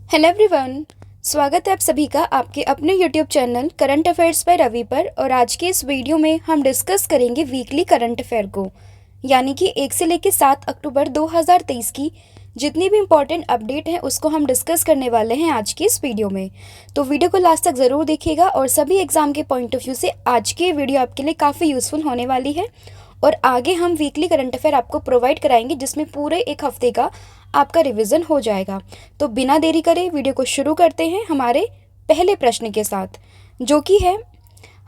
Hello everyone. स्वागत है आप सभी का आपके अपने YouTube channel current affairs by Ravi पर। और आज के इस वीडियो में हम डिस्कस करेंगे वीकली करंट अफेयर को, यानी कि 1 से लेकर 7 अक्टूबर 2023 की जितनी भी इम्पोर्टेंट अपडेट है उसको हम डिस्कस करने वाले हैं आज की इस वीडियो में। तो वीडियो को लास्ट तक ज़रूर देखिएगा और सभी एग्जाम के पॉइंट ऑफ व्यू से आज की वीडियो आपके लिए काफ़ी यूज़फुल होने वाली है। और आगे हम वीकली करंट अफेयर आपको प्रोवाइड कराएंगे जिसमें पूरे एक हफ्ते का आपका रिवीजन हो जाएगा। तो बिना देरी करे वीडियो को शुरू करते हैं हमारे पहले प्रश्न के साथ, जो कि है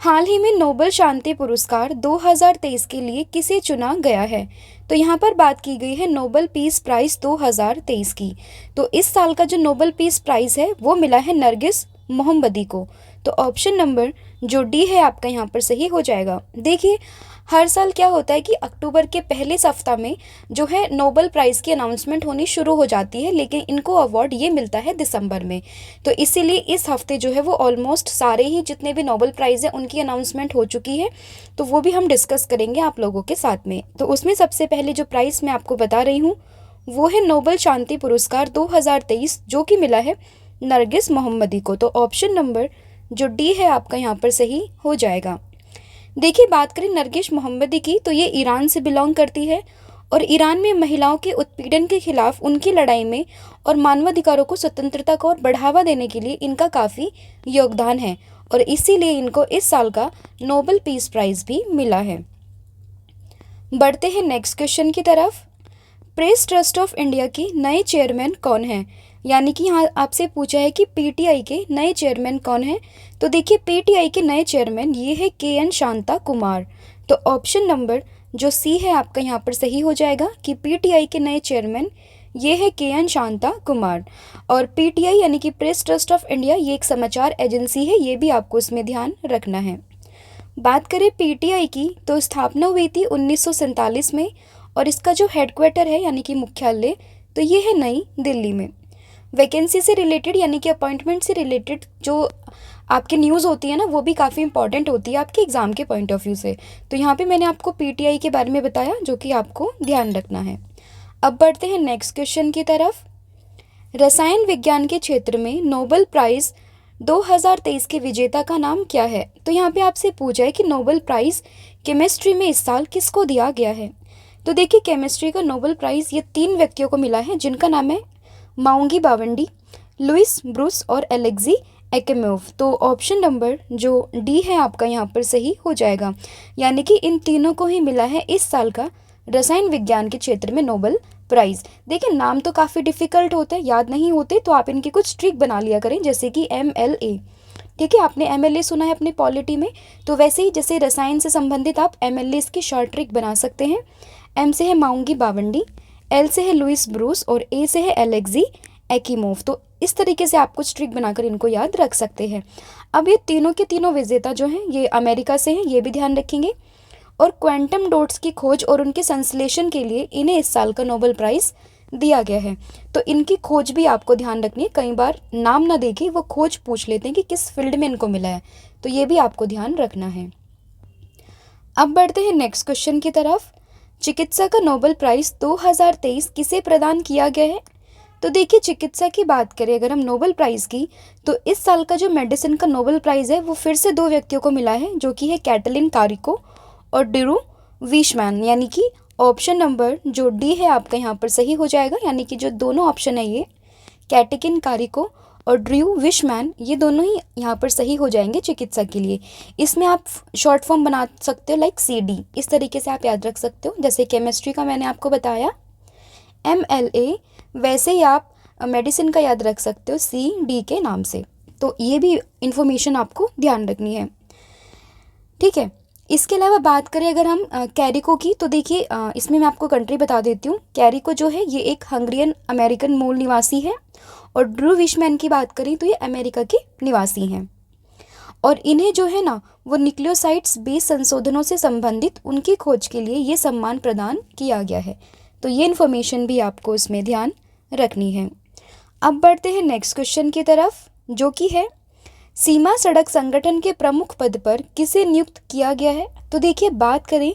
हाल ही में नोबेल शांति पुरस्कार 2023 के लिए किसे चुना गया है। तो यहाँ पर बात की गई है नोबेल पीस प्राइज़ 2023 की। तो इस साल का जो नोबेल पीस प्राइज़ है वो मिला है नरगिस मोहम्मदी को। तो ऑप्शन नंबर जो डी है आपका यहाँ पर सही हो जाएगा। देखिए, हर साल क्या होता है कि अक्टूबर के पहले सप्ताह में जो है नोबेल प्राइज़ की अनाउंसमेंट होनी शुरू हो जाती है, लेकिन इनको अवार्ड ये मिलता है दिसंबर में। तो इसीलिए इस हफ्ते जो है वो ऑलमोस्ट सारे ही जितने भी नोबेल प्राइज़ है उनकी अनाउंसमेंट हो चुकी है। तो वो भी हम डिस्कस करेंगे आप लोगों के साथ में। तो उसमें सबसे पहले जो प्राइज़ मैं आपको बता रही हूँ वो है नोबेल शांति पुरस्कार 2023 जो कि मिला है नरगिस मोहम्मदी को। तो ऑप्शन नंबर जो डी है आपका यहाँ पर सही हो जाएगा। देखिए, बात करें नरगिस मोहम्मदी की तो ये ईरान से बिलोंग करती है और ईरान में महिलाओं के उत्पीड़न के खिलाफ उनकी लड़ाई में और मानवाधिकारों को स्वतंत्रता को और बढ़ावा देने के लिए इनका काफ़ी योगदान है और इसीलिए इनको इस साल का नोबेल पीस प्राइज़ भी मिला है। बढ़ते हैं नेक्स्ट क्वेश्चन की तरफ। प्रेस ट्रस्ट ऑफ इंडिया के नए चेयरमैन कौन हैं? यानी कि यहाँ आपसे पूछा है कि पीटीआई के नए चेयरमैन कौन हैं। तो देखिए, पीटीआई के नए चेयरमैन ये है केएन शांता कुमार। तो ऑप्शन नंबर जो सी है आपका यहाँ पर सही हो जाएगा कि पीटीआई के नए चेयरमैन ये है केएन शांता कुमार। और पीटीआई यानी कि प्रेस ट्रस्ट ऑफ इंडिया ये एक समाचार एजेंसी है, ये भी आपको इसमें ध्यान रखना है। बात करें पीटीआई की तो स्थापना हुई थी 1947 में और इसका जो हेडक्वार्टर है यानी कि मुख्यालय तो ये है नई दिल्ली में। वैकेंसी से रिलेटेड यानी कि अपॉइंटमेंट से रिलेटेड जो आपकी न्यूज़ होती है ना वो भी काफ़ी इंपॉर्टेंट होती है आपके एग्ज़ाम के पॉइंट ऑफ व्यू से। तो यहाँ पे मैंने आपको पीटीआई के बारे में बताया जो कि आपको ध्यान रखना है। अब बढ़ते हैं नेक्स्ट क्वेश्चन की तरफ। रसायन विज्ञान के क्षेत्र में नोबेल प्राइज़ 2023 के विजेता का नाम क्या है? तो यहाँ पे आपसे पूछा है कि नोबेल प्राइज़ केमिस्ट्री में इस साल किसको दिया गया है। तो देखिए, केमिस्ट्री का नोबेल प्राइज़ ये 3 व्यक्तियों को मिला है जिनका नाम है माउंगी बावंडी, लुइस ब्रूस और एलेक्सी एक्मेव। तो ऑप्शन नंबर जो डी है आपका यहाँ पर सही हो जाएगा, यानी कि इन तीनों को ही मिला है इस साल का रसायन विज्ञान के क्षेत्र में नोबेल प्राइज़। देखिए, नाम तो काफ़ी डिफ़िकल्ट होते हैं, याद नहीं होते, तो आप इनकी कुछ ट्रिक बना लिया करें, जैसे कि MLA। ठीक है, आपने MLA सुना है अपने पॉलिटी में, तो वैसे ही जैसे रसायन से संबंधित आप MLA की शॉर्ट ट्रिक बना सकते हैं। M से है माउंगी बावंडी, L से है लुइस ब्रूस और A से है एलेक्सी एक्मेव। तो इस तरीके से आप कुछ ट्रिक बनाकर इनको याद रख सकते हैं। अब ये तीनों के तीनों विजेता जो हैं ये अमेरिका से हैं, ये भी ध्यान रखेंगे। और क्वांटम डॉट्स की खोज और उनके संश्लेषण के लिए इन्हें इस साल का नोबेल प्राइज़ दिया गया है। तो इनकी खोज भी आपको ध्यान रखनी है, कई बार नाम ना देके वो खोज पूछ लेते हैं कि किस फील्ड में इनको मिला है, तो ये भी आपको ध्यान रखना है। अब बढ़ते हैं नेक्स्ट क्वेश्चन की तरफ। चिकित्सा का नोबेल प्राइज़ 2023 किसे प्रदान किया गया है? तो देखिए, चिकित्सा की बात करें अगर हम नोबेल प्राइज़ की तो इस साल का जो मेडिसिन का नोबेल प्राइज़ है वो फिर से 2 व्यक्तियों को मिला है जो कि है कैटलिन कारिको और ड्रू विशमैन। यानी कि ऑप्शन नंबर जो डी है आपका यहाँ पर सही हो जाएगा, यानी कि जो दोनों ऑप्शन है ये कैटलिन कारिको और ड्रू विशमैन ये दोनों ही यहाँ पर सही हो जाएंगे चिकित्सा के लिए। इसमें आप शॉर्ट फॉर्म बना सकते हो लाइक CD, इस तरीके से आप याद रख सकते हो। जैसे केमिस्ट्री का मैंने आपको बताया MLA, वैसे ही आप मेडिसिन का याद रख सकते हो CD के नाम से। तो ये भी इंफॉर्मेशन आपको ध्यान रखनी है, ठीक है। इसके अलावा बात करें अगर हम कैरिको की तो देखिए, इसमें मैं आपको कंट्री बता देती हूँ। कैरिको जो है ये एक हंगरियन अमेरिकन मूल निवासी है और ड्रू विशमैन की बात करें तो ये अमेरिका के निवासी हैं और इन्हें जो है ना वो न्यूक्लियोसाइड्स बेस संशोधनों से संबंधित उनकी खोज के लिए ये सम्मान प्रदान किया गया है। तो ये इन्फॉर्मेशन भी आपको इसमें ध्यान रखनी है। अब बढ़ते हैं नेक्स्ट क्वेश्चन की तरफ, जो कि है सीमा सड़क संगठन के प्रमुख पद पर किसे नियुक्त किया गया है? तो देखिए, बात करें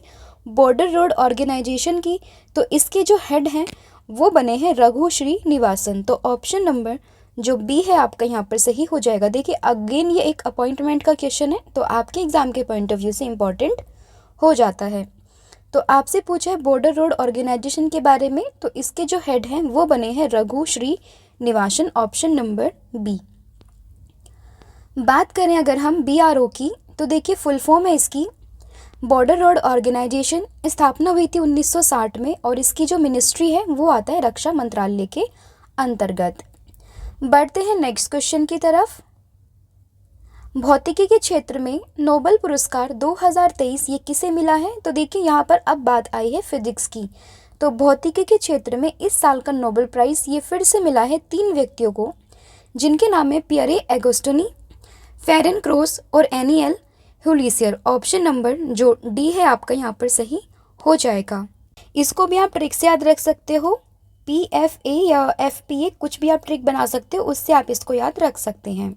बॉर्डर रोड ऑर्गेनाइजेशन की तो इसके जो हेड हैं वो बने हैं रघु श्रीनिवासन। तो ऑप्शन नंबर जो बी है आपका यहाँ पर सही हो जाएगा। देखिए अगेन ये एक अपॉइंटमेंट का क्वेश्चन है, तो आपके एग्जाम के पॉइंट ऑफ व्यू से इम्पॉर्टेंट हो जाता है। तो आपसे पूछा है बॉर्डर रोड ऑर्गेनाइजेशन के बारे में, तो इसके जो हेड हैं वो बने हैं Raghu Srinivasan, option number B. बात करें अगर हम BRO की, तो देखिए फुल फॉर्म है इसकी बॉर्डर रोड ऑर्गेनाइजेशन। स्थापना हुई थी 1960 में और इसकी जो मिनिस्ट्री है वो आता है रक्षा मंत्रालय के अंतर्गत। बढ़ते हैं नेक्स्ट क्वेश्चन की तरफ। भौतिकी के क्षेत्र में नोबेल पुरस्कार 2023 ये किसे मिला है? तो देखिए यहाँ पर अब बात आई है फिजिक्स की। तो भौतिकी के क्षेत्र में इस साल का नोबेल प्राइज़ ये फिर से मिला है 3 व्यक्तियों को, जिनके नाम है पियरे एगोस्टोनी, फेरेन क्रोस और एनियल ह्यूलिसियर। ऑप्शन नंबर जो डी है आपका यहाँ पर सही हो जाएगा। इसको भी आप ट्रिक से याद रख सकते हो, PFA या FPA कुछ भी आप ट्रिक बना सकते हो, उससे आप इसको याद रख सकते हैं।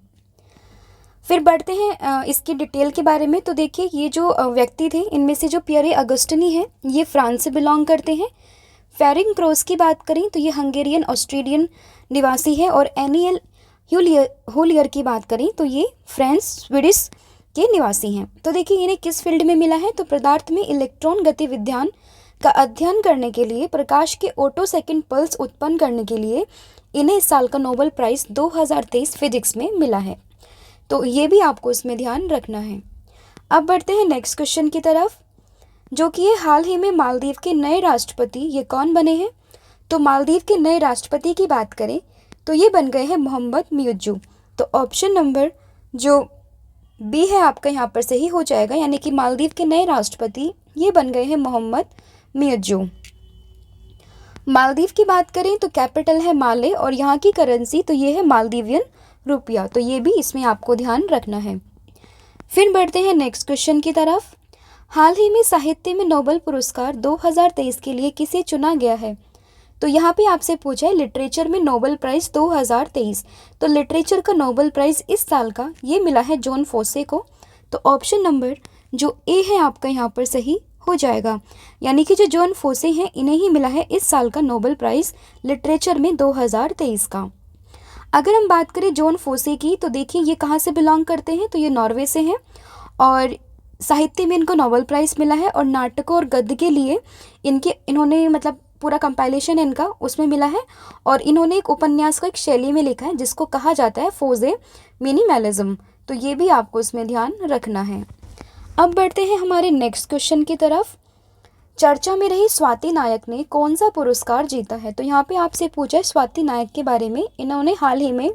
फिर बढ़ते हैं इसकी डिटेल के बारे में। तो देखिए ये जो व्यक्ति थे इनमें से जो पियरे अगस्टनी है ये फ्रांस से बिलोंग करते हैं। फेरिंग क्रोस की बात करें तो ये हंगेरियन ऑस्ट्रेलियन निवासी है। और एनियल होलियर की बात करें तो ये फ्रेंच स्वीडिश के निवासी हैं। तो देखिए इन्हें किस फील्ड में मिला है? तो पदार्थ में इलेक्ट्रॉन गति विज्ञान का अध्ययन करने के लिए, प्रकाश के ऑटो सेकंड पल्स उत्पन्न करने के लिए इन्हें इस साल का नोबेल प्राइज़ 2023 फिजिक्स में मिला है। तो ये भी आपको इसमें ध्यान रखना है। अब बढ़ते हैं नेक्स्ट क्वेश्चन की तरफ, जो कि ये हाल ही में मालदीव के नए राष्ट्रपति ये कौन बने हैं? तो मालदीव के नए राष्ट्रपति की बात करें तो ये बन गए हैं मोहम्मद मियुज्जू। तो ऑप्शन नंबर जो बी है आपका यहाँ पर सही हो जाएगा, यानी कि मालदीव के नए राष्ट्रपति ये बन गए हैं मोहम्मद मियुज्जू। मालदीव की बात करें तो कैपिटल है माले और यहाँ की करेंसी तो ये है मालदीवियन रुपया। तो ये भी इसमें आपको ध्यान रखना है। फिर बढ़ते हैं नेक्स्ट क्वेश्चन की तरफ। हाल ही में साहित्य में नोबेल पुरस्कार 2023 के लिए किसे चुना गया है? तो यहाँ पे आपसे पूछा है लिटरेचर में नोबेल प्राइज़ 2023। तो लिटरेचर का नोबेल प्राइज़ इस साल का ये मिला है जॉन फोसे को। तो ऑप्शन नंबर जो ए है आपका यहाँ पर सही हो जाएगा, यानी कि जो जॉन फोसे हैं इन्हें ही मिला है इस साल का नोबेल प्राइज़ लिटरेचर में 2023 का। अगर हम बात करें जॉन फोसे की, तो देखिए ये कहाँ से बिलोंग करते हैं? तो ये नॉर्वे से हैं और साहित्य में इनको नोबेल प्राइज़ मिला है। और नाटकों और गद्य के लिए इन्होंने मतलब पूरा कंपाइलेशन इनका उसमें मिला है। और इन्होंने एक उपन्यास को एक शैली में लिखा है जिसको कहा जाता है फोजे मिनिमलिज्म। तो ये भी आपको इसमें ध्यान रखना है। अब बढ़ते हैं हमारे नेक्स्ट क्वेश्चन की तरफ। चर्चा में रही स्वाति नायक ने कौन सा पुरस्कार जीता है? तो यहाँ पे आपसे पूछा है स्वाति नायक के बारे में, इन्होंने हाल ही में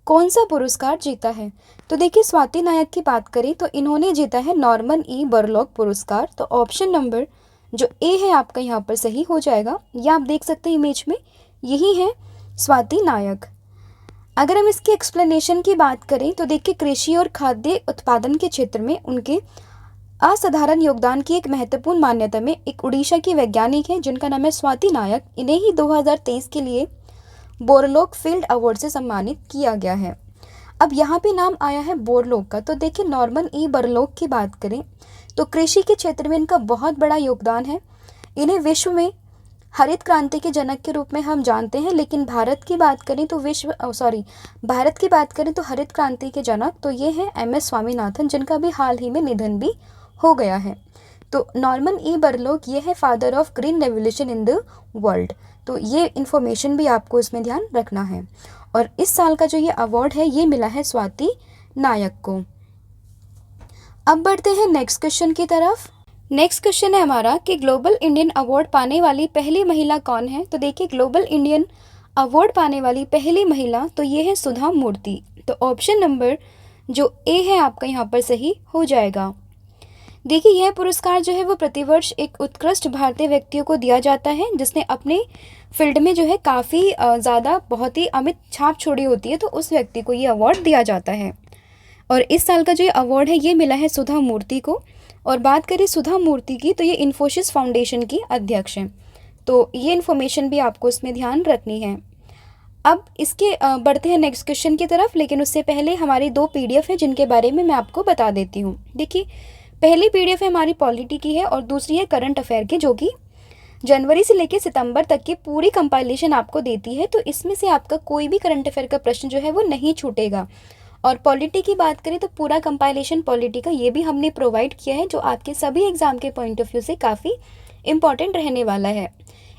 कौन सा पुरस्कार जीता है? तो देखिए स्वाति नायक की बात करें तो इन्होंने जीता है नॉर्मन ई बरलॉग पुरस्कार। तो ऑप्शन नंबर जो ए है आपका यहाँ पर सही हो जाएगा। या आप देख सकते हैं इमेज में, यही है स्वाति नायक। अगर हम इसकी एक्सप्लेनेशन की बात करें तो देखिए कृषि और खाद्य उत्पादन के क्षेत्र में उनके असाधारण योगदान की एक महत्वपूर्ण मान्यता में एक उड़ीसा की वैज्ञानिक है जिनका नाम है स्वाति नायक। इन्हें ही 2023 के लिए बोरलॉग फील्ड अवार्ड से सम्मानित किया गया है। अब यहाँ पे नाम आया है बोरलॉग का, तो देखिए नॉर्मन ई बरलॉग की बात करें तो कृषि के क्षेत्र में इनका बहुत बड़ा योगदान है। इन्हें विश्व में हरित क्रांति के जनक के रूप में हम जानते हैं, लेकिन भारत की बात करें तो हरित क्रांति के जनक तो ये हैं MS स्वामीनाथन, जिनका भी हाल ही में निधन भी हो गया है। तो नॉर्मन ई बरलॉग ये है father of green revolution in the world. तो ये इन्फॉर्मेशन भी आपको इसमें ध्यान रखना है। और इस साल का जो ये अवार्ड है ये मिला है स्वाति नायक को। अब बढ़ते हैं नेक्स्ट क्वेश्चन की तरफ। नेक्स्ट क्वेश्चन है हमारा कि ग्लोबल इंडियन अवार्ड पाने वाली पहली महिला कौन है? तो देखिए ग्लोबल इंडियन अवार्ड पाने वाली पहली महिला तो ये है सुधा मूर्ति। तो ऑप्शन नंबर जो ए है आपका यहाँ पर सही हो जाएगा। देखिए यह पुरस्कार जो है वो प्रतिवर्ष एक उत्कृष्ट भारतीय व्यक्तियों को दिया जाता है जिसने अपने फील्ड में जो है काफ़ी ज़्यादा बहुत ही अमिट छाप छोड़ी होती है, तो उस व्यक्ति को ये अवार्ड दिया जाता है। और इस साल का जो ये अवार्ड है ये मिला है सुधा मूर्ति को। और बात करें सुधा मूर्ति की तो ये इन्फोसिस फाउंडेशन की अध्यक्ष हैं। तो ये इन्फॉर्मेशन भी आपको इसमें ध्यान रखनी है। अब इसके बढ़ते हैं नेक्स्ट क्वेश्चन की तरफ, लेकिन उससे पहले हमारी 2 PDF है जिनके बारे में मैं आपको बता देती हूँ। देखिए पहली PDF है हमारी पॉलिटी की है और दूसरी है करंट अफेयर की, जो कि जनवरी से लेकर सितंबर तक की पूरी कंपाइलेशन आपको देती है, तो इसमें से आपका कोई भी करंट अफेयर का प्रश्न जो है वो नहीं छूटेगा। और पॉलिटी की बात करें तो पूरा कंपाइलेशन पॉलिटी का ये भी हमने प्रोवाइड किया है, जो आपके सभी एग्जाम के पॉइंट ऑफ व्यू से काफ़ी इंपॉर्टेंट रहने वाला है।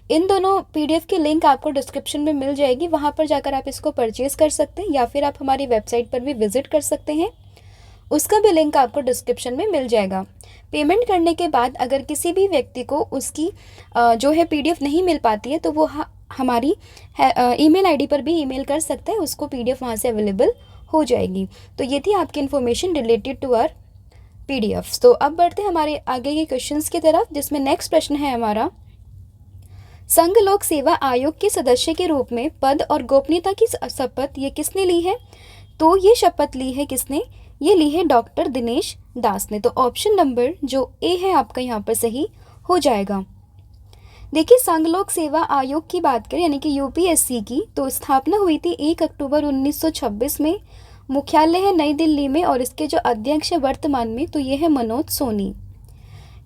इन दोनों पीडीएफ की लिंक आपको डिस्क्रिप्शन में मिल जाएगी, वहाँ पर जाकर आप इसको परचेज़ कर सकते हैं, या फिर आप हमारी वेबसाइट पर भी विजिट कर सकते हैं, उसका भी लिंक आपको डिस्क्रिप्शन में मिल जाएगा। पेमेंट करने के बाद अगर किसी भी व्यक्ति को उसकी जो है पीडीएफ नहीं मिल पाती है, तो वो हमारी ईमेल आईडी पर भी ईमेल कर सकता है, उसको पीडीएफ वहाँ से अवेलेबल हो जाएगी। तो ये थी आपकी information related to our PDF. तो अब बढ़ते हैं हमारे आगे के क्वेश्चंस की तरफ, जिसमें नेक्स्ट प्रश्न है हमारा, संघ लोक सेवा आयोग के सदस्य के रूप में पद और गोपनीयता की शपथ ये किसने ली है? तो ये शपथ ली है किसने? ये ली है डॉक्टर दिनेश दास ने। तो ऑप्शन नंबर जो ए है आपका यहाँ पर सही हो जाएगा। देखिए, संघ लोक सेवा आयोग की बात करें यानी कि यूपीएससी की, तो स्थापना हुई थी 1 अक्टूबर 1926 में। मुख्यालय है नई दिल्ली में, और इसके जो अध्यक्ष है वर्तमान में, तो ये है मनोज सोनी।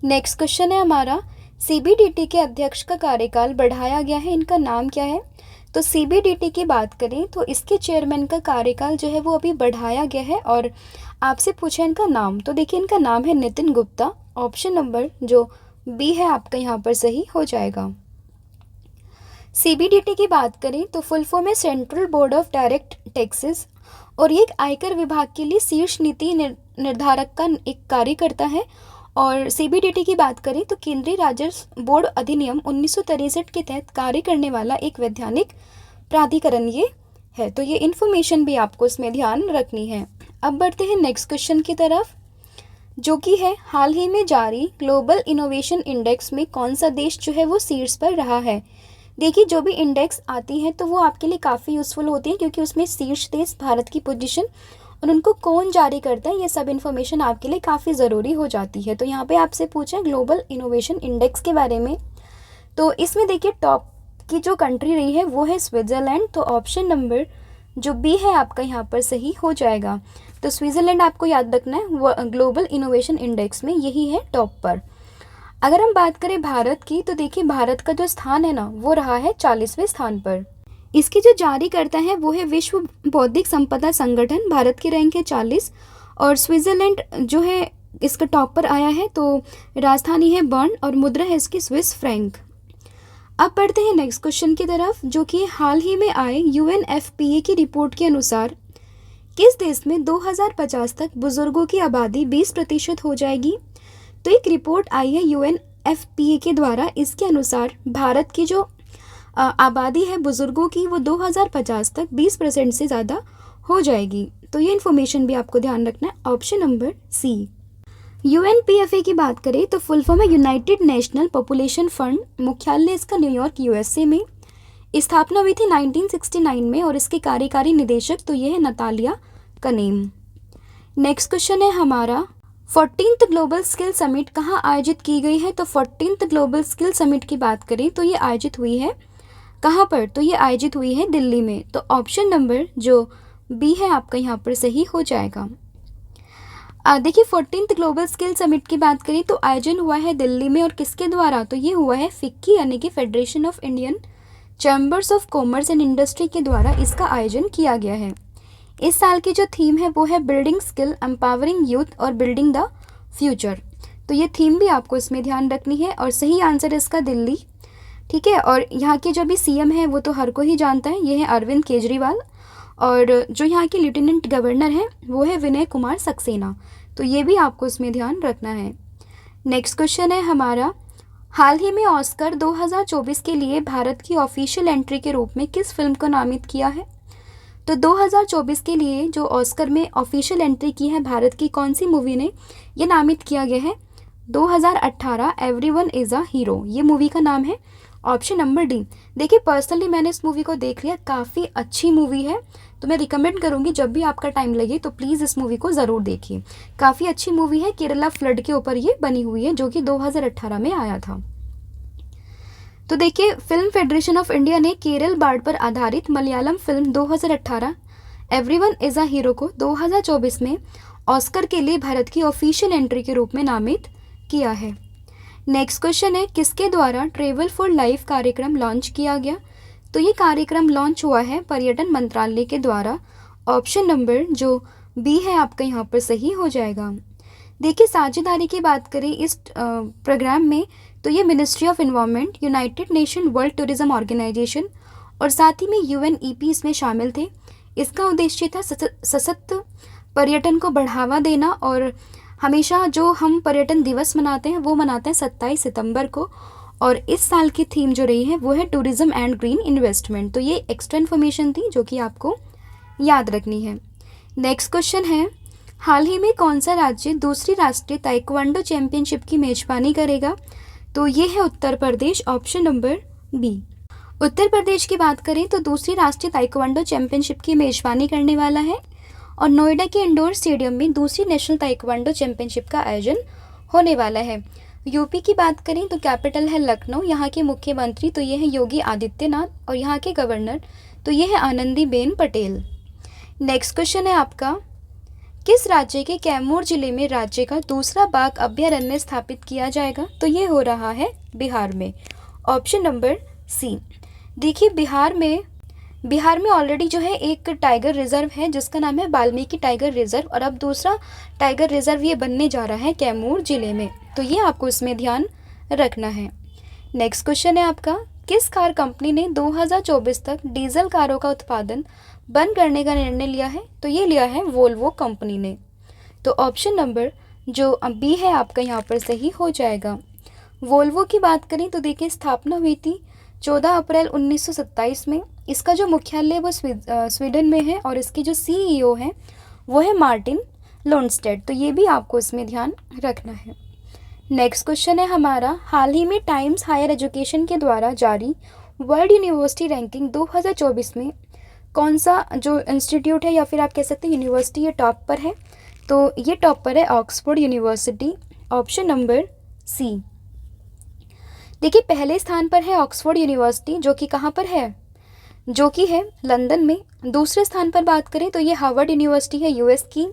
नेक्स्ट क्वेश्चन है हमारा, सीबीडीटी के अध्यक्ष का कार्यकाल बढ़ाया गया है, इनका नाम क्या है? तो सीबीडीटी की बात करें तो इसके चेयरमैन का कार्यकाल जो है वो अभी बढ़ाया गया है, और आपसे पूछा इनका नाम, तो देखिए इनका नाम है नितिन गुप्ता। ऑप्शन नंबर जो बी है आपका यहाँ पर सही हो जाएगा। सीबीडीटी की बात करें तो फुल फॉर्म है central board of direct taxes, और ये एक आयकर विभाग के लिए शीर्ष नीति निर्धारक का एक कार्य करता है। और सीबीडीटी की बात करें तो केंद्रीय राजस्व बोर्ड अधिनियम 1963 के तहत कार्य करने वाला एक वैधानिक प्राधिकरण ये है। तो ये इन्फॉर्मेशन भी आपको इसमें ध्यान रखनी है। अब बढ़ते हैं नेक्स्ट क्वेश्चन की तरफ, जो कि है हाल ही में जारी ग्लोबल इनोवेशन इंडेक्स में कौन सा देश जो है वो शीर्ष पर रहा है? देखिए, जो भी इंडेक्स आती है तो वो आपके लिए काफ़ी यूज़फुल होती है, क्योंकि उसमें शीर्ष देश भारत की पोजीशन और उनको कौन जारी करता है, ये सब इन्फॉर्मेशन आपके लिए काफ़ी ज़रूरी हो जाती है। तो यहाँ पे आपसे पूछा ग्लोबल इनोवेशन इंडेक्स के बारे में, तो इसमें देखिए टॉप की जो कंट्री रही है वो है स्विट्ज़रलैंड। तो ऑप्शन नंबर जो बी है आपका यहाँ पर सही हो जाएगा। तो स्विट्ज़रलैंड आपको याद रखना है, वो ग्लोबल इनोवेशन इंडेक्स में यही है टॉप पर। अगर हम बात करें भारत की, तो देखिए भारत का जो स्थान है ना वो रहा है 40वें स्थान पर। इसकी जो जारी करता है वो है विश्व बौद्धिक संपदा संगठन, भारत की रैंक है 40, और स्विट्ज़रलैंड जो है इसका टॉप पर आया है। तो राजधानी है बर्न और मुद्रा है इसकी स्विस फ्रैंक। अब बढ़ते हैं नेक्स्ट क्वेश्चन की तरफ, जो कि हाल ही में आए यूएनएफपीए की रिपोर्ट के अनुसार किस देश में 2050 तक बुजुर्गों की आबादी 20% हो जाएगी? तो एक रिपोर्ट आई है यूएनएफपीए के द्वारा, इसके अनुसार भारत की जो आबादी है बुजुर्गों की वो 2050 तक 20% से ज़्यादा हो जाएगी। तो ये इन्फॉर्मेशन भी आपको ध्यान रखना है। ऑप्शन नंबर सी। यूएनपीएफए की बात करें तो फुल फॉर्म है यूनाइटेड नेशनल पॉपुलेशन फंड, मुख्यालय इसका न्यूयॉर्क यूएसए में। स्थापना हुई थी 1969 में, और इसके कार्यकारी निदेशक तो ये है नतालिया कनेम। नेक्स्ट क्वेश्चन है हमारा, 14th ग्लोबल स्किल समिट कहाँ आयोजित की गई है? तो 14th ग्लोबल स्किल समिट की बात करें तो ये आयोजित हुई है कहाँ पर? तो ये आयोजित हुई है दिल्ली में। तो ऑप्शन नंबर जो बी है आपका यहाँ पर सही हो जाएगा। देखिए 14th ग्लोबल स्किल समिट की बात करें तो आयोजन हुआ है दिल्ली में, और किसके द्वारा? तो ये हुआ है फिक्की यानी कि federation of Indian chambers of commerce and industry के द्वारा इसका आयोजन किया गया है। इस साल की जो थीम है वो है बिल्डिंग स्किल, एम्पावरिंग यूथ और बिल्डिंग द फ्यूचर। तो ये थीम भी आपको इसमें ध्यान रखनी है, और सही आंसर इसका दिल्ली, ठीक है। और यहाँ के जो भी सीएम है वो तो हर कोई ही जानता है, ये है अरविंद केजरीवाल, और जो यहाँ के लेफ्टिनेंट गवर्नर हैं वो है विनय कुमार सक्सेना। तो ये भी आपको इसमें ध्यान रखना है। नेक्स्ट क्वेश्चन है हमारा, हाल ही में ऑस्कर 2024 के लिए भारत की ऑफिशियल एंट्री के रूप में किस फिल्म को नामित किया है? तो 2024 के लिए जो ऑस्कर में ऑफिशियल एंट्री की है भारत की कौन सी मूवी ने ये नामित किया गया है? 2018 एवरीवन इज़ अ हीरो, ये मूवी का नाम है। Option number D. देखिए पर्सनली मैंने इस मूवी को देख लिया, काफ़ी अच्छी मूवी है, तो मैं रिकमेंड करूँगी जब भी आपका टाइम लगे तो प्लीज़ इस मूवी को ज़रूर देखिए। काफ़ी अच्छी मूवी है, केरला फ्लड के ऊपर ये बनी हुई है, जो कि 2018 में आया था। तो देखिए फिल्म फेडरेशन ऑफ इंडिया ने केरल बाढ़ पर आधारित Malayalam film 2018 everyone is a hero को 2024 में ऑस्कर के लिए भारत की ऑफिशियल एंट्री के रूप में नामित किया है। नेक्स्ट क्वेश्चन है, किसके द्वारा ट्रेवल फॉर लाइफ कार्यक्रम लॉन्च किया गया? तो ये कार्यक्रम लॉन्च हुआ है पर्यटन मंत्रालय के द्वारा। ऑप्शन नंबर जो बी है आपका यहाँ पर सही हो जाएगा। देखिए, साझेदारी की बात करें इस प्रोग्राम में, तो ये ministry of environment, United Nation World Tourism Organization और साथ ही में UNEP इसमें शामिल थे। इसका उद्देश्य था सशक्त पर्यटन को बढ़ावा देना, और हमेशा जो हम पर्यटन दिवस मनाते हैं वो मनाते हैं 27 सितंबर को, और इस साल की थीम जो रही है वो है टूरिज्म एंड ग्रीन इन्वेस्टमेंट। तो ये एक्स्ट्रा इन्फॉर्मेशन थी जो कि आपको याद रखनी है। नेक्स्ट क्वेश्चन है, हाल ही में कौन सा राज्य दूसरी राष्ट्रीय ताइक्वांडो चैंपियनशिप की मेजबानी करेगा? तो ये है Uttar Pradesh. Option number B. Uttar Pradesh की बात करें तो दूसरी राष्ट्रीय ताइक्वांडो चैंपियनशिप की मेजबानी करने वाला है, और नोएडा के इंडोर स्टेडियम में दूसरी नेशनल ताइक्वांडो चैंपियनशिप का आयोजन होने वाला है। यूपी की बात करें तो कैपिटल है लखनऊ, यहाँ के मुख्यमंत्री तो ये है योगी आदित्यनाथ, और यहाँ के गवर्नर तो ये है आनंदीबेन पटेल। नेक्स्ट क्वेश्चन है आपका, किस राज्य के कैमूर जिले में राज्य का दूसरा बाघ अभयारण्य स्थापित किया जाएगा? तो ये हो रहा है बिहार में। Option number C. देखिए, बिहार में ऑलरेडी जो है एक टाइगर रिजर्व है जिसका नाम है वाल्मीकि टाइगर रिजर्व, और अब दूसरा टाइगर रिजर्व ये बनने जा रहा है कैमूर जिले में, तो ये आपको इसमें ध्यान रखना है। नेक्स्ट क्वेश्चन है आपका, किस कार कंपनी ने 2024 तक डीजल कारों का उत्पादन बंद करने का निर्णय लिया है? तो ये लिया है वोल्वो कंपनी ने। तो ऑप्शन नंबर जो बी है आपका यहाँ पर सही हो जाएगा। वोल्वो की बात करें तो देखिए, स्थापना हुई थी 14 अप्रैल 1927 में। इसका जो मुख्यालय वो स्वीडन में है, और इसकी जो CEO है वो है मार्टिन लोन्स्टेड। तो ये भी आपको इसमें ध्यान रखना है। नेक्स्ट क्वेश्चन है हमारा, हाल ही में टाइम्स हायर एजुकेशन के द्वारा जारी वर्ल्ड यूनिवर्सिटी रैंकिंग 2024 में कौन सा जो इंस्टीट्यूट है या फिर आप कह सकते हैं यूनिवर्सिटी ये टॉप पर है? तो ये टॉप पर है Oxford University. Option number C. देखिए, पहले स्थान पर है ऑक्सफोर्ड यूनिवर्सिटी, जो कि कहाँ पर है? जो कि है लंदन में। दूसरे स्थान पर बात करें तो ये हार्वर्ड यूनिवर्सिटी है US की,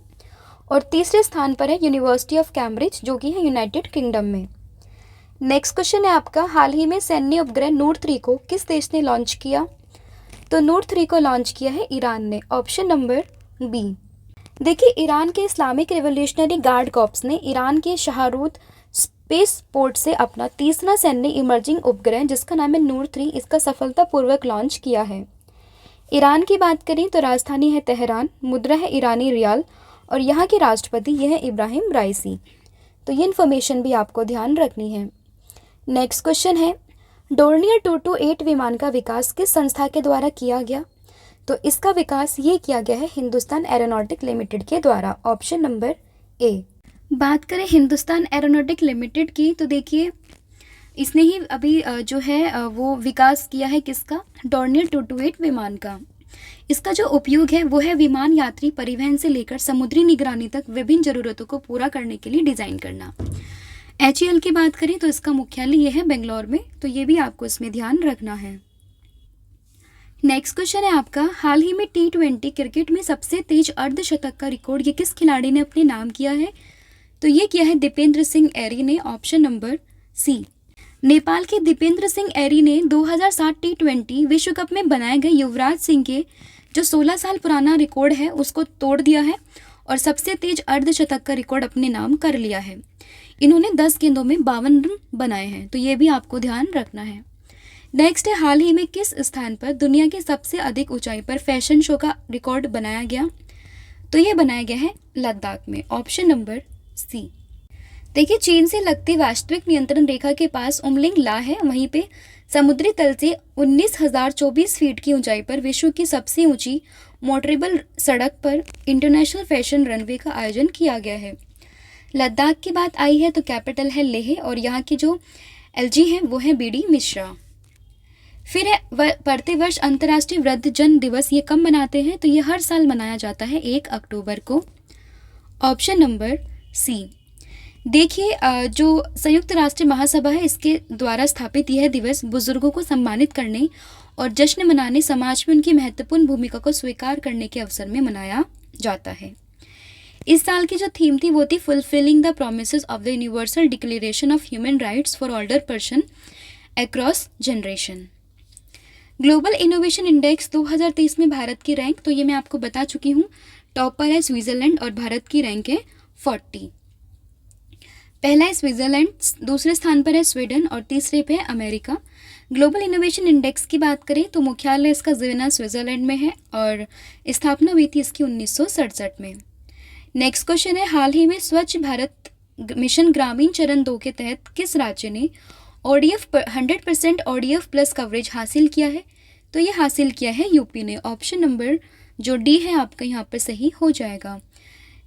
और तीसरे स्थान पर है यूनिवर्सिटी ऑफ कैम्ब्रिज जो कि है यूनाइटेड किंगडम में। नेक्स्ट क्वेश्चन है आपका, हाल ही में सैन्य उपग्रह नूर 3 को किस देश ने लॉन्च किया? तो नूर 3 को लॉन्च किया है ईरान ने। Option number B. देखिए, ईरान के इस्लामिक रिवोल्यूशनरी गार्ड कॉर्प्स ने ईरान के शाहरूद स्पेस पोर्ट से अपना तीसरा सैन्य इमर्जिंग उपग्रह जिसका नाम है नूर 3, इसका सफलतापूर्वक लॉन्च किया है। ईरान की बात करें तो राजधानी है तेहरान, मुद्रा है ईरानी रियाल, और यहाँ के राष्ट्रपति यह है इब्राहिम राइसी। तो ये इन्फॉर्मेशन भी आपको ध्यान रखनी है। नेक्स्ट क्वेश्चन है, डोर्नियर 228 विमान का विकास किस संस्था के द्वारा किया गया? तो इसका विकास ये किया गया है हिंदुस्तान एरोनॉटिक लिमिटेड के द्वारा। Option number A. बात करें हिंदुस्तान एरोनॉटिक लिमिटेड की, तो देखिए इसने ही अभी जो है वो विकास किया है किसका? डोर्नियर 228 विमान का। इसका जो उपयोग है वो है विमान यात्री परिवहन से लेकर समुद्री निगरानी तक विभिन्न ज़रूरतों को पूरा करने के लिए डिज़ाइन करना। HAL की बात करें तो इसका मुख्यालय ये है बेंगलोर में, तो ये भी आपको इसमें ध्यान रखना है। नेक्स्ट क्वेश्चन है आपका, हाल ही में T20 क्रिकेट में सबसे तेज अर्धशतक का रिकॉर्ड ये किस खिलाड़ी ने अपने नाम किया है? तो ये किया है दीपेंद्र सिंह ऐरी ने। ऑप्शन नंबर सी। नेपाल के दीपेंद्र सिंह ऐरी ने 2007 T20 विश्व कप में बनाए गए युवराज सिंह के जो 16 साल पुराना रिकॉर्ड है उसको तोड़ दिया है, और सबसे तेज अर्धशतक का रिकॉर्ड अपने नाम कर लिया है। इन्होंने 10 गेंदों में 52 रन बनाए हैं, तो ये भी आपको ध्यान रखना है। नेक्स्ट है, हाल ही में किस स्थान पर दुनिया की सबसे अधिक ऊंचाई पर फैशन शो का रिकॉर्ड बनाया गया? तो ये बनाया गया है लद्दाख में। Option number C. देखिए, चीन से लगती वास्तविक नियंत्रण रेखा के पास उमलिंग ला है, वहीं पे समुद्री तल से 19,024 फीट की ऊंचाई पर विश्व की सबसे ऊंची मोटरेबल सड़क पर इंटरनेशनल फैशन रनवे का आयोजन किया गया है। लद्दाख की बात आई है तो कैपिटल है लेह, और यहाँ की जो LG है वो है BD मिश्रा। फिर है बढ़ते वर्ष अंतर्राष्ट्रीय वृद्धजन दिवस ये कब मनाते हैं? तो ये हर साल मनाया जाता है 1 अक्टूबर को। Option number C. देखिए, जो संयुक्त राष्ट्र महासभा है इसके द्वारा स्थापित यह दिवस बुजुर्गों को सम्मानित करने और जश्न मनाने, समाज में उनकी महत्वपूर्ण भूमिका को स्वीकार करने के अवसर में मनाया जाता है। इस साल की जो थीम थी वो थी fulfilling the promises of the universal declaration of human rights for older person across generation. Global innovation index 2023 में भारत की रैंक, तो ये मैं आपको बता चुकी हूँ। टॉप पर है स्विट्जरलैंड और भारत की रैंक है 40। पहला है स्विट्जरलैंड, दूसरे स्थान पर है स्वीडन और तीसरे पे है अमेरिका। ग्लोबल इनोवेशन इंडेक्स की बात करें तो मुख्यालय इसका जिनेवा स्विट्जरलैंड में है और स्थापना हुई थी इसकी 1967 में। नेक्स्ट क्वेश्चन है, हाल ही में स्वच्छ भारत मिशन ग्रामीण चरण 2 के तहत किस राज्य ने ODF 100% ODF प्लस कवरेज हासिल किया है? तो ये हासिल किया है यूपी ने। ऑप्शन नंबर जो डी है आपका यहाँ पर सही हो जाएगा।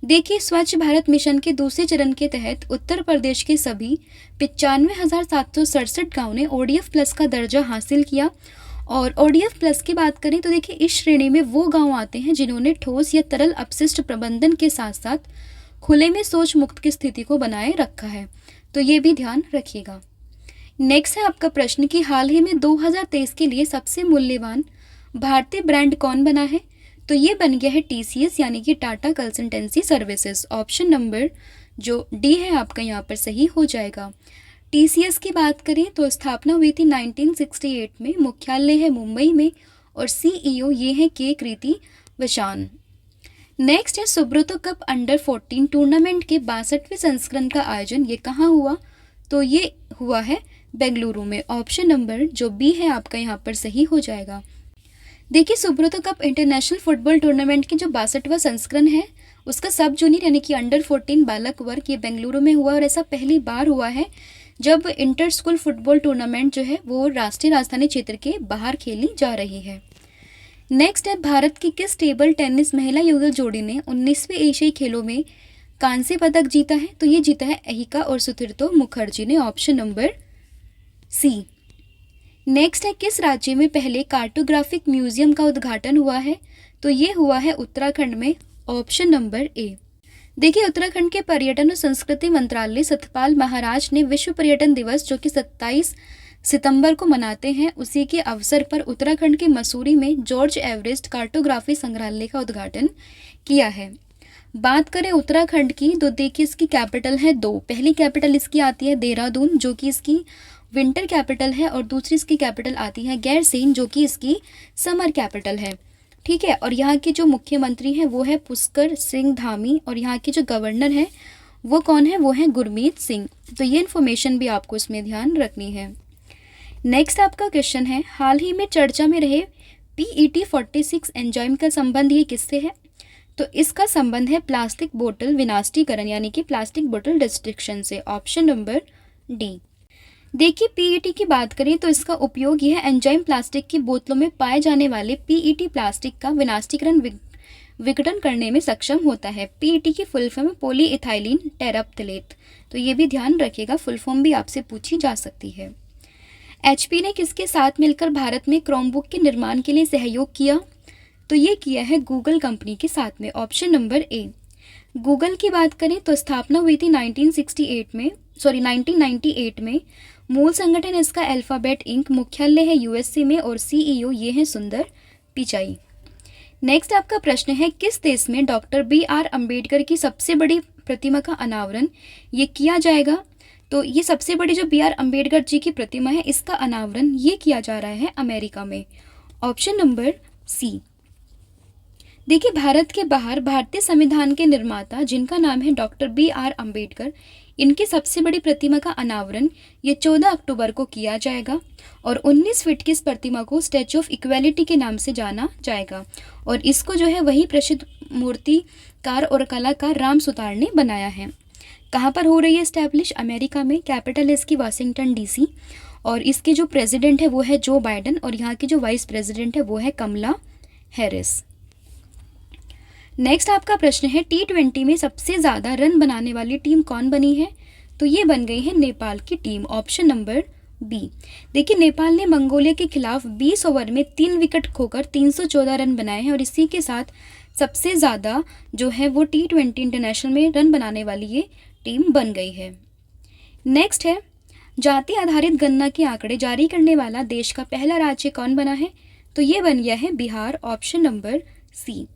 देखिए, स्वच्छ भारत मिशन के दूसरे चरण के तहत उत्तर प्रदेश के सभी 95,767 गाँव ने ODF प्लस का दर्जा हासिल किया। और ODF प्लस की बात करें तो देखिए, इस श्रेणी में वो गाँव आते हैं जिन्होंने ठोस या तरल अपशिष्ट प्रबंधन के साथ साथ खुले में शौच मुक्त की स्थिति को बनाए रखा है, तो ये भी ध्यान रखिएगा। नेक्स्ट है आपका प्रश्न कि हाल ही में 2023 के लिए सबसे मूल्यवान भारतीय ब्रांड कौन बना है? तो ये बन गया है TCS यानी कि Tata consultancy services. Option number जो डी है आपका यहाँ पर सही हो जाएगा। TCS की बात करें तो स्थापना हुई थी 1968 में, मुख्यालय है मुंबई में और CEO ये है के कृति वशान। नेक्स्ट है सुब्रतो कप अंडर 14 टूर्नामेंट के 62वें संस्करण का आयोजन ये कहाँ हुआ? तो ये हुआ है बेंगलुरु में। ऑप्शन नंबर जो बी है आपका यहाँ पर सही हो जाएगा। देखिए, Subroto cup international football tournament की जो 62वां संस्करण है उसका सब जूनियर यानी कि अंडर 14 बालक वर्ग ये बेंगलुरु में हुआ और ऐसा पहली बार हुआ है जब इंटर स्कूल फुटबॉल टूर्नामेंट जो है वो राष्ट्रीय राजधानी क्षेत्र के बाहर खेली जा रही है। नेक्स्ट है, भारत की किस टेबल टेनिस महिला युगल जोड़ी ने 19वें एशियाई खेलों में कांस्य पदक जीता है? तो ये जीता है अहिका और सुतीर्तो मुखर्जी ने। ऑप्शन नंबर सी। नेक्स्ट है, किस राज्य में पहले कार्टोग्राफिक म्यूजियम का उद्घाटन हुआ है? तो ये हुआ है उत्तराखंड में। Option number A. देखिए, उत्तराखंड के पर्यटन और संस्कृति मंत्रालय सतपाल महाराज ने विश्व पर्यटन दिवस जो कि 27 सितंबर को मनाते हैं, उसी के अवसर पर उत्तराखंड के मसूरी में जॉर्ज एवरेस्ट कार्टोग्राफी संग्रहालय का उद्घाटन किया है। बात करें उत्तराखंड की तो देखिए, इसकी कैपिटल है दो। पहली कैपिटल इसकी आती है देहरादून जो कि इसकी विंटर कैपिटल है और दूसरी इसकी कैपिटल आती है गैरसैंण जो कि इसकी समर कैपिटल है। ठीक है, और यहाँ के जो मुख्यमंत्री हैं वो है पुष्कर सिंह धामी और यहाँ के जो गवर्नर हैं वो कौन है? वो है गुरमीत सिंह। तो ये इन्फॉर्मेशन भी आपको इसमें ध्यान रखनी है। नेक्स्ट आपका क्वेश्चन है, हाल ही में चर्चा में रहे PET 46 एंजाइम का संबंध ये किससे है? तो इसका संबंध है प्लास्टिक बोतल विनाशीकरण यानी कि प्लास्टिक बोतल डिस्ट्रक्शन से। Option number D. देखिए, PET की बात करें तो इसका उपयोग यह एंजाइम प्लास्टिक की बोतलों में पाए जाने वाले PET प्लास्टिक का विनाशीकरण विघटन करने में सक्षम होता है। PET की फुल फॉर्म है पॉलीइथाइलिन टेराप्थलेट। तो ये भी ध्यान रखिएगा, फुल फॉर्म भी आपसे पूछी जा सकती है। HP ने किसके साथ मिलकर भारत में क्रोमबुक के निर्माण के लिए सहयोग किया? तो ये किया है गूगल कंपनी के साथ में। Option number A. गूगल की बात करें तो स्थापना हुई थी 1998 में। मूल संगठन इसका अल्फाबेट इंक, मुख्यालय है USA में और CEO ये है सुंदर पिचाई। नेक्स्ट आपका प्रश्न है, किस देश में डॉक्टर BR अम्बेडकर की सबसे बड़ी प्रतिमा का अनावरण ये किया जाएगा? तो ये सबसे बड़ी जो BR अम्बेडकर जी की प्रतिमा है इसका अनावरण ये किया जा रहा है अमेरिका में। Option number C. देखिए, भारत के बाहर भारतीय संविधान के निर्माता जिनका नाम है डॉक्टर BR अम्बेडकर, इनकी सबसे बड़ी प्रतिमा का अनावरण ये 14 अक्टूबर को किया जाएगा और 19 फीट की इस प्रतिमा को स्टैचू ऑफ इक्वेलिटी के नाम से जाना जाएगा और इसको जो है वही प्रसिद्ध मूर्तिकार और कलाकार राम सुतार ने बनाया है। कहाँ पर हो रही है इस्टेब्लिश? अमेरिका में। कैपिटल है इसकी वाशिंगटन DC और इसके जो प्रेसिडेंट है वो है जो बाइडन और यहाँ की जो वाइस प्रेसिडेंट है वो है कमला हैरिस। नेक्स्ट आपका प्रश्न है, T20 में सबसे ज़्यादा रन बनाने वाली टीम कौन बनी है? तो ये बन गई है नेपाल की टीम। Option number B. देखिए, नेपाल ने मंगोलिया के खिलाफ 20 ओवर में 3 विकेट खोकर 314 रन बनाए हैं और इसी के साथ सबसे ज़्यादा जो है वो T20 इंटरनेशनल में रन बनाने वाली ये टीम बन गई है। नेक्स्ट है, जाति आधारित गणना के आंकड़े जारी करने वाला देश का पहला राज्य कौन बना है? तो ये बन गया है बिहार। ऑप्शन नंबर सी।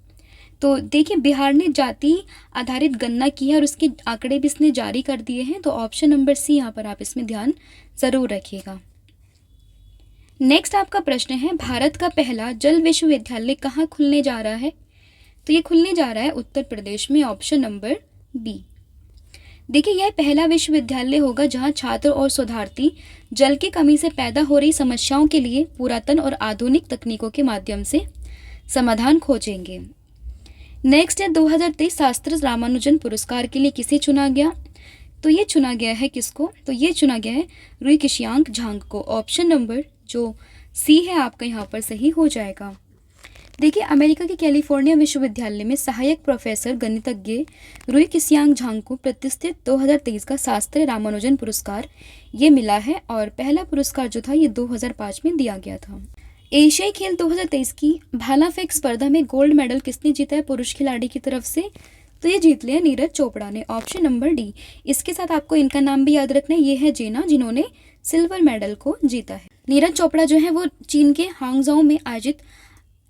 तो देखिए बिहार ने जाति आधारित गणना की है और उसके आंकड़े भी इसने जारी कर दिए हैं। तो ऑप्शन नंबर सी यहाँ पर आप इसमें ध्यान ज़रूर रखिएगा। नेक्स्ट आपका प्रश्न है, भारत का पहला जल विश्वविद्यालय कहाँ खुलने जा रहा है? तो ये खुलने जा रहा है उत्तर प्रदेश में, ऑप्शन नंबर बी। देखिए यह पहला विश्वविद्यालय होगा जहां छात्र और शोधार्थी जल की कमी से पैदा हो रही समस्याओं के लिए पुरातन और आधुनिक तकनीकों के माध्यम से समाधान खोजेंगे। नेक्स्ट है 2023 शास्त्र रामानुजन पुरस्कार के लिए किसे चुना गया? तो ये चुना गया है किसको? तो ये चुना गया है रुई किशियांग झांग को। ऑप्शन नंबर जो सी है आपका यहाँ पर सही हो जाएगा। देखिए अमेरिका के कैलिफोर्निया विश्वविद्यालय में सहायक प्रोफेसर गणितज्ञ रुई किशियांग झांग को प्रतिष्ठित 2023 का शास्त्री रामानुजन पुरस्कार ये मिला है और पहला पुरस्कार जो था ये 2005 में दिया गया था। एशियाई खेल 2023 की भाला फेंक स्पर्धा में गोल्ड मेडल किसने जीता है पुरुष खिलाड़ी की तरफ से? तो ये जीत लिया नीरज चोपड़ा ने, ऑप्शन नंबर डी। इसके साथ आपको इनका नाम भी याद रखना है, ये है जेना जिन्होंने सिल्वर मेडल को जीता है। नीरज चोपड़ा जो है वो चीन के हांगझाओ में आयोजित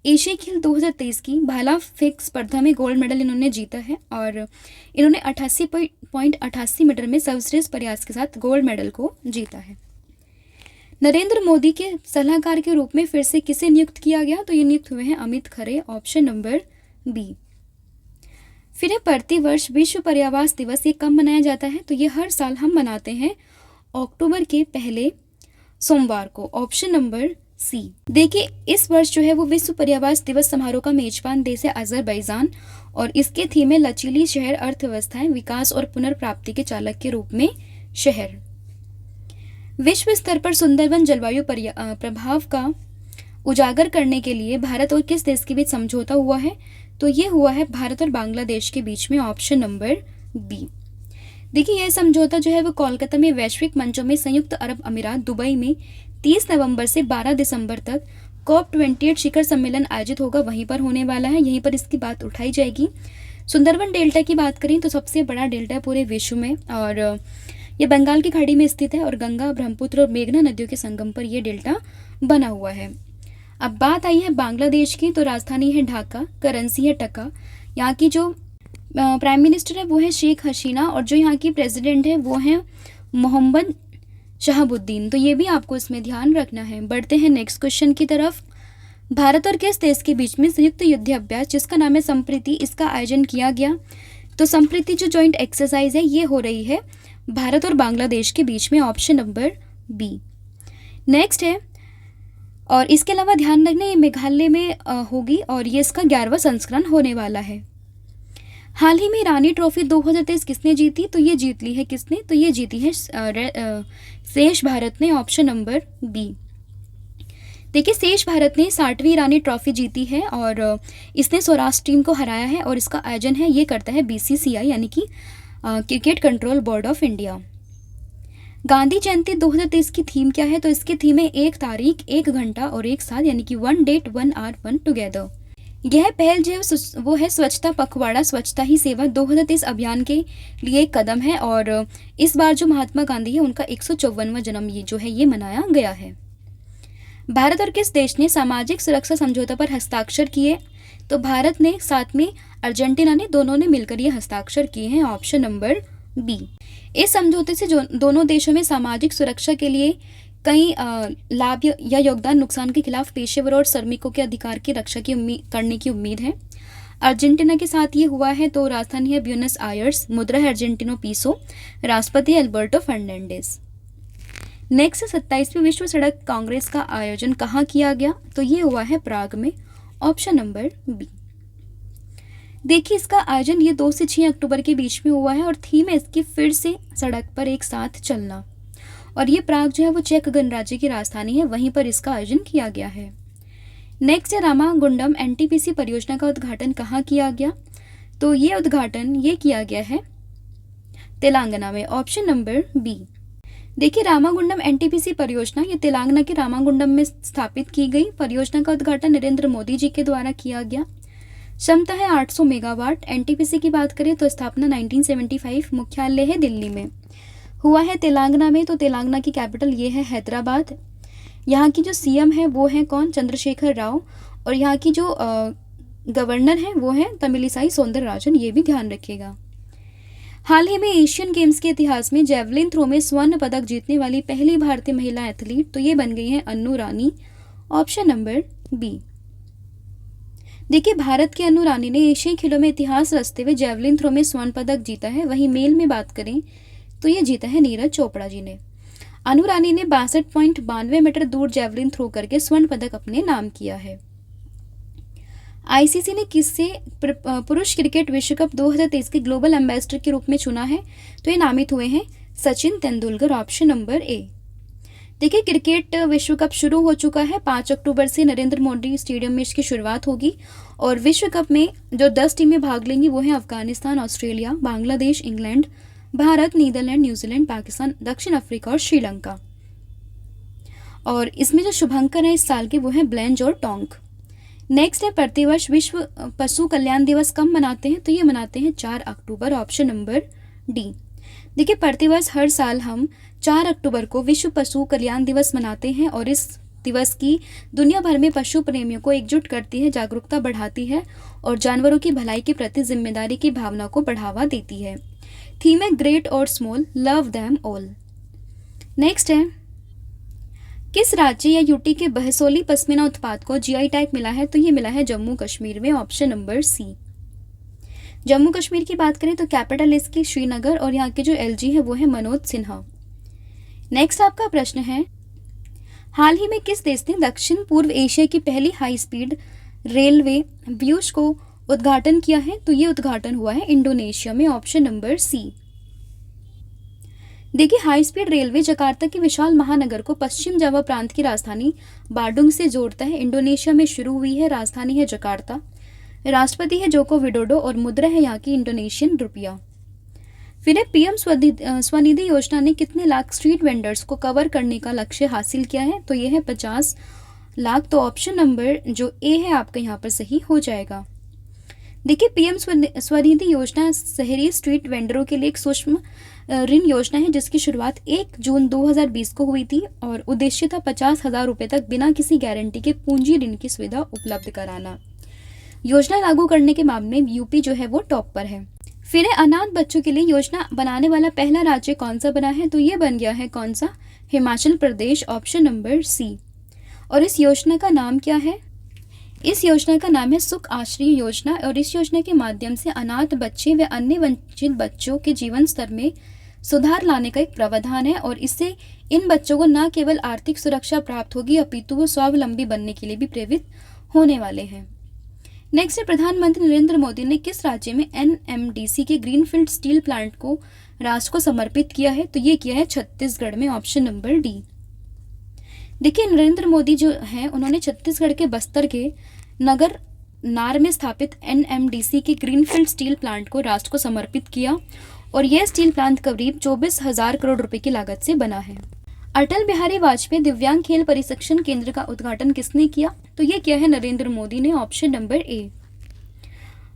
एशियाई खेल 2023 की भाला फेंक स्पर्धा में गोल्ड मेडल इन्होंने जीता है और इन्होंने 88.88 मीटर में सर्वश्रेष्ठ प्रयास के साथ गोल्ड मेडल को जीता है। नरेंद्र मोदी के सलाहकार के रूप में फिर से किसे नियुक्त किया गया? तो ये नियुक्त हुए हैं Amit Khare, option number B. फिर प्रतिवर्ष विश्व पर्यावरण दिवस ये कब मनाया जाता है? तो ये हर साल हम मनाते हैं अक्टूबर के पहले सोमवार को, ऑप्शन नंबर सी। देखिए इस वर्ष जो है वो विश्व पर्यावरण दिवस समारोह का मेजबान देश है अजरबैजान और इसके थीम है लचीली शहर अर्थव्यवस्थाएं विकास और पुनर्प्राप्ति के चालक के रूप में शहर। विश्व स्तर पर सुंदरवन जलवायु प्रभाव का उजागर करने के लिए भारत और किस देश के बीच समझौता हुआ है? तो ये हुआ है भारत और बांग्लादेश के बीच में, ऑप्शन नंबर बी। देखिए यह समझौता जो है वो कोलकाता में वैश्विक मंचों में संयुक्त अरब अमीरात दुबई में 30 नवंबर से 12 दिसंबर तक COP28 शिखर सम्मेलन आयोजित होगा, वहीं पर होने वाला है, यहीं पर इसकी बात उठाई जाएगी। सुंदरवन डेल्टा की बात करें तो सबसे बड़ा डेल्टा है पूरे विश्व में और ये बंगाल की खाड़ी में स्थित है और गंगा, ब्रह्मपुत्र और मेघना नदियों के संगम पर यह डेल्टा बना हुआ है। अब बात आई है बांग्लादेश की, तो राजधानी है ढाका, करेंसी है टका, यहाँ की जो प्राइम मिनिस्टर है वो है शेख हसीना और जो यहाँ की प्रेसिडेंट है वो है मोहम्मद शहाबुद्दीन। तो ये भी आपको इसमें ध्यान रखना है। बढ़ते हैं नेक्स्ट क्वेश्चन की तरफ। भारत और किस देश के बीच में संयुक्त युद्ध अभ्यास जिसका नाम है संप्रीति, इसका आयोजन किया गया? तो संप्रीति जो जॉइंट एक्सरसाइज है ये हो रही है भारत और बांग्लादेश के बीच में, ऑप्शन नंबर बी। नेक्स्ट है और इसके अलावा ध्यान रखना ये मेघालय में होगी और ये इसका 11वां संस्करण होने वाला है। हाल ही में रानी ट्रॉफी 2023 किसने जीती? तो ये जीत ली है किसने? तो ये जीती है शेष भारत ने, ऑप्शन नंबर बी। देखिए शेष भारत ने 60वीं रानी ट्रॉफी जीती है और इसने सौराष्ट्र टीम को हराया है और इसका आयोजन है ये करता है BCCI यानी कि cricket control board of India. Gandhi Jayanti 2023 की थीम क्या है? तो इसकी थीम है 1 तारीख 1 घंटा और 1 साल यानी कि 1 डेट 1 आवर 1 टुगेदर। यह पहल जो है वो है स्वच्छता पखवाड़ा स्वच्छता ही सेवा 2023 अभियान के लिए एक कदम है और इस बार जो महात्मा गांधी है उनका 154वां जन्म ये जो है ये मनाया गया है। भारत और किस देश ने सामाजिक सुरक्षा समझौता पर हस्ताक्षर किए? तो भारत ने, साथ में अर्जेंटीना ने, दोनों ने मिलकर ये हस्ताक्षर किए हैं, ऑप्शन नंबर बी। इस समझौते से जो दोनों देशों में सामाजिक सुरक्षा के लिए कई लाभ या योगदान नुकसान के खिलाफ पेशेवर और श्रमिकों के अधिकार की रक्षा करने की उम्मीद है। अर्जेंटीना के साथ ये हुआ है, तो राजधानी है ब्यूनस आयर्स, मुद्रा है अर्जेंटिनो पीसो, राष्ट्रपति अल्बर्टो फर्नांडिस। नेक्स्ट 27वीं विश्व सड़क कांग्रेस का आयोजन कहाँ किया गया? तो ये हुआ है प्राग में, ऑप्शन नंबर बी। देखिए इसका आयोजन ये 2 से 6 अक्टूबर के बीच में हुआ है और थीम है इसकी फिर से सड़क पर एक साथ चलना और ये प्राग जो है वो चेक गणराज्य की राजधानी है, वहीं पर इसका आयोजन किया गया है। नेक्स्ट है रामागुंडम NTPC परियोजना का उद्घाटन कहाँ किया गया? तो ये उद्घाटन ये किया गया है तेलंगाना में, ऑप्शन नंबर बी। देखिए रामागुंडम NTPC परियोजना ये तेलंगाना के रामागुंडम में स्थापित की गई। परियोजना का उद्घाटन नरेंद्र मोदी जी के द्वारा किया गया। क्षमता है 800 मेगावाट। NTPC की बात करें तो स्थापना 1975, मुख्यालय है दिल्ली में, हुआ है तेलंगाना में। तो तेलंगाना की कैपिटल ये है हैदराबाद। यहाँ की जो CM है वो है कौन? चंद्रशेखर राव। और यहाँ की जो गवर्नर हैं वो हैं तमिलिसाई सौंदरराजन, ये भी ध्यान रखिएगा। हाल ही में एशियन गेम्स के इतिहास में जेवलिन थ्रो में स्वर्ण पदक जीतने वाली पहली भारतीय महिला एथलीट, तो ये बन गई हैं अन्नू रानी, ऑप्शन नंबर बी। देखिए, भारत की अन्नू रानी ने एशियाई खेलों में इतिहास रचते हुए जेवलिन थ्रो में स्वर्ण पदक जीता है। वहीं मेल में बात करें तो ये जीता है नीरज चोपड़ा जी ने। अन्नू रानी ने 62.92 मीटर दूर जेवलिन थ्रो करके स्वर्ण पदक अपने नाम किया है। आईसीसी ने किससे पुरुष क्रिकेट विश्व कप 2023 के ग्लोबल एम्बेसडर के रूप में चुना है, तो ये नामित हुए हैं Sachin Tendulkar, option number A. देखिए, क्रिकेट विश्व कप शुरू हो चुका है। 5 अक्टूबर से नरेंद्र मोदी स्टेडियम में इसकी शुरुआत होगी और विश्व कप में जो 10 टीमें भाग लेंगी वो हैं Afghanistan, Australia, Bangladesh, England, Bharat, Netherland, New Zealand, Pakistan, दक्षिण अफ्रीका और श्रीलंका। और इसमें जो शुभंकर हैं इस साल के वो हैं ब्लेंज और टोंक। नेक्स्ट है, प्रतिवर्ष विश्व पशु कल्याण दिवस कब मनाते हैं, तो ये मनाते हैं 4 अक्टूबर, ऑप्शन नंबर डी। देखिए, प्रतिवर्ष हर साल हम 4 अक्टूबर को विश्व पशु कल्याण दिवस मनाते हैं और इस दिवस की दुनिया भर में पशु प्रेमियों को एकजुट करती है, जागरूकता बढ़ाती है और जानवरों की भलाई के प्रति जिम्मेदारी की भावना को बढ़ावा देती है। थीम है ग्रेट और small, love them all. Next है, किस राज्य या यूटी के बहसोली पश्मीना उत्पाद को जीआई टैग मिला है, तो ये मिला है जम्मू कश्मीर में, option number C. Jammu Kashmir की बात करें तो कैपिटल इसकी श्रीनगर और यहाँ के जो एलजी है वो है मनोज सिन्हा। नेक्स्ट आपका प्रश्न है, हाल ही में किस देश ने दक्षिण पूर्व एशिया की पहली हाई स्पीड रेलवे व्यूज को उद्घाटन किया है, तो ये उद्घाटन हुआ है इंडोनेशिया में, ऑप्शन नंबर सी। देखिए, हाई स्पीड रेलवे जकार्ता के विशाल महानगर को पश्चिम जावा प्रांत की राजधानी बाडुंग से जोड़ता है। इंडोनेशिया में शुरू हुई है, राजधानी है जकार्ता, राष्ट्रपति है जोको विडोडो और मुद्रा है यहाँ की इंडोनेशियन रुपया। फिर है, पीएम स्वनिधि योजना ने कितने लाख स्ट्रीट वेंडर्स को कवर करने का लक्ष्य हासिल किया है, तो ये है 50 लाख, तो ऑप्शन नंबर जो ए है आपका यहाँ पर सही हो जाएगा। देखिए, पीएम स्वनिधि योजना शहरी स्ट्रीट वेंडरों के लिए एक सूक्ष्म ऋण योजना है जिसकी शुरुआत 1 जून 2020 को हुई थी और उद्देश्य था 50,000 रुपये तक बिना किसी गारंटी के पूंजी ऋण की सुविधा उपलब्ध कराना। योजना लागू करने के मामले में यूपी जो है वो टॉप पर है। फिर है, अनाथ बच्चों के लिए योजना बनाने वाला पहला राज्य कौन सा बना है, तो ये बन गया है कौन सा, हिमाचल प्रदेश, ऑप्शन नंबर सी। और इस योजना का नाम क्या है, इस योजना का नाम है सुख आश्रय योजना और इस योजना के माध्यम से अनाथ बच्चे व अन्य वंचित बच्चों के जीवन स्तर में सुधार लाने का एक प्रावधान है और इससे इन बच्चों को न केवल आर्थिक सुरक्षा प्राप्त होगी अपितु वो स्वावलंबी बनने के लिए भी प्रेरित होने वाले हैं। नेक्स्ट है, प्रधानमंत्री नरेंद्र मोदी ने किस राज्य में एनएमडीसी के ग्रीनफील्ड स्टील प्लांट को राष्ट्र को समर्पित किया है, तो ये किया है छत्तीसगढ़ में, ऑप्शन नंबर डी। देखिए, नरेंद्र मोदी जो हैं उन्होंने छत्तीसगढ़ के बस्तर के नगर नार में स्थापित एनएमडीसी के ग्रीनफील्ड स्टील प्लांट को राष्ट्र को समर्पित किया और यह स्टील प्लांट करीब 24,000 करोड़ रुपए की लागत से बना है। अटल बिहारी वाजपेयी दिव्यांग खेल प्रशिक्षण केंद्र का उद्घाटन किसने किया, तो ये किया है नरेंद्र मोदी ने, ऑप्शन नंबर ए।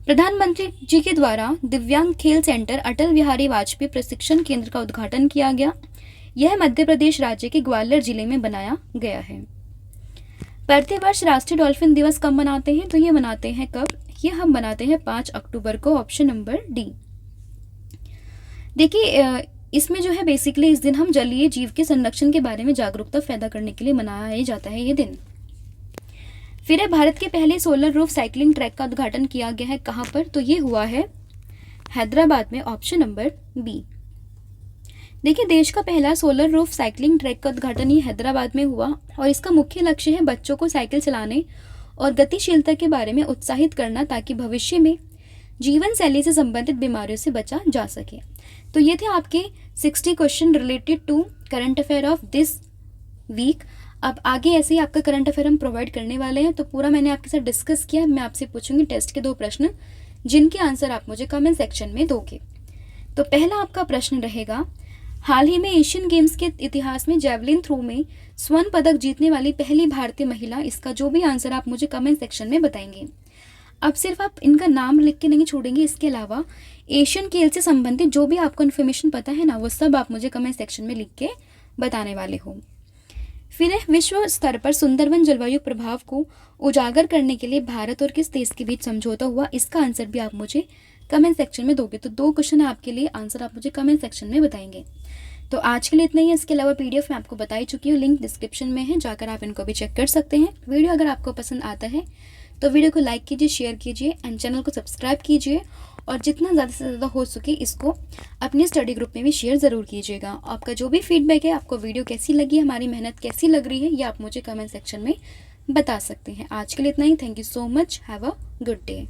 प्रधानमंत्री जी के द्वारा दिव्यांग खेल सेंटर अटल बिहारी वाजपेयी प्रशिक्षण केंद्र का उद्घाटन किया गया। यह मध्य प्रदेश राज्य के ग्वालियर जिले में बनाया गया है। प्रतिवर्ष राष्ट्रीय डॉल्फिन दिवस कब मनाते हैं, तो ये मनाते हैं कब, ये हम मनाते हैं 5 अक्टूबर को, ऑप्शन नंबर डी। देखिए, इसमें जो है बेसिकली इस दिन हम जलीय जीव के संरक्षण के बारे में जागरूकता पैदा करने के लिए मनाया जाता है ये दिन। फिर है, भारत के पहले सोलर रूफ साइकिलिंग ट्रैक का उद्घाटन किया गया है कहाँ पर, तो ये हुआ है हैदराबाद में, ऑप्शन नंबर बी। देखिए, देश का पहला सोलर रूफ साइकिलिंग ट्रैक का उद्घाटन ये हैदराबाद में हुआ और इसका मुख्य लक्ष्य है बच्चों को साइकिल चलाने और गतिशीलता के बारे में उत्साहित करना ताकि भविष्य में जीवन शैली से संबंधित बीमारियों से बचा जा सके। तो ये थे आपके 60 question related to current affair of this week. अब आगे ऐसे ही आपका करंट अफेयर हम प्रोवाइड करने वाले हैं, तो पूरा मैंने आपके साथ डिस्कस किया। मैं आपसे पूछूंगी टेस्ट के 2 प्रश्न जिनके आंसर आप मुझे कमेंट सेक्शन में दोगे। तो पहला आपका प्रश्न रहेगा, हाल ही में एशियन गेम्स के इतिहास में जेवलिन थ्रो में स्वर्ण पदक जीतने वाली पहली भारतीय महिला, इसका जो भी आंसर आप मुझे कमेंट सेक्शन में बताएंगे। अब सिर्फ आप इनका नाम लिख के नहीं छोड़ेंगे, इसके अलावा एशियन खेल से संबंधित जो भी आपको इन्फॉर्मेशन पता है ना, वो सब आप मुझे कमेंट सेक्शन में लिख के बताने वाले हो। फिर है विश्व स्तर पर सुंदरवन जलवायु प्रभाव को उजागर करने के लिए भारत और किस देश के बीच समझौता हुआ। इसका आंसर भी आप मुझे कमेंट सेक्शन में दोगे। तो 2 क्वेश्चन है आपके लिए, आंसर आप मुझे कमेंट सेक्शन में बताएंगे। तो आज के लिए इतना ही है। इसके अलावा पीडीएफ मैं आपको बता ही चुकी हूँ, लिंक डिस्क्रिप्शन में है, जाकर आप इनको भी चेक कर सकते हैं। वीडियो अगर आपको पसंद आता है तो वीडियो को लाइक कीजिए, शेयर कीजिए एंड चैनल को सब्सक्राइब कीजिए, और जितना ज़्यादा से ज़्यादा हो सके इसको अपने स्टडी ग्रुप में भी शेयर ज़रूर कीजिएगा। आपका जो भी फीडबैक है, आपको वीडियो कैसी लगी, हमारी मेहनत कैसी लग रही है, ये आप मुझे कमेंट सेक्शन में बता सकते हैं। आज के लिए इतना ही। Thank you so much. Have a good day.